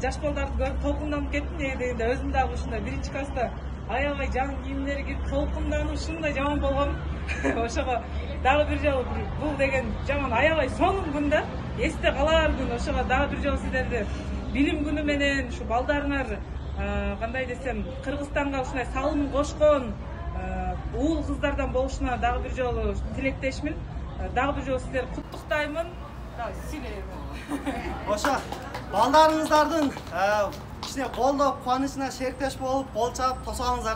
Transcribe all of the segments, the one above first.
Жаш балдарды көрүп толкунданып кеттим дегенде өзүм дагы ушундай биринчи класста аябай жаңы кийимдери кийип толкунданып ушундай жаман болгом. Ошого дагы бир жолу бул деген жаман аябай сонун күн да, эсте калар күн. Ошого дагы бир жолу сиздерди билим күнү менен ушу балдарыңар кандай десем Кыргызстанга ушундай салым кошкон уул кыздардан болушуна дагы бир жолу тилектешмин. Дагы бир жолу сиздерди куттуктаймын. Ошо балдарыңыздардын кичине колдоп, кубанычына шериктеш болуп, кол чаап тосоңуздар.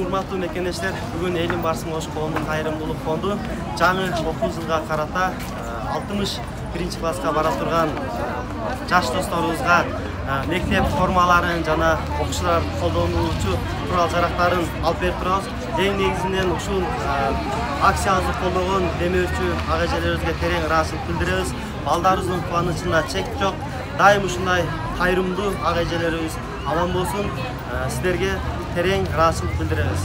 Урматтуу мекендештер, бүгүн элдин барсын кош коомдун кайрымдуулук фонду жаңы окуу жылга карата 61 класска бара турган жаш досторубузга мектеп формаларын жана окуучулар колдонуучу курал-жарактарын алып берип турабыз. Эң негизинен ушул акциябызды колдогон демөөрчү ага-эжелерибизге терең ыраазычылык билдиребиз. Балдарыбыздын кубанычында чек жок. Дайым ушундай кайрымдуу ага-эжелерибиз аман болсун. Сиздерге терең ыраазычылык билдиребиз.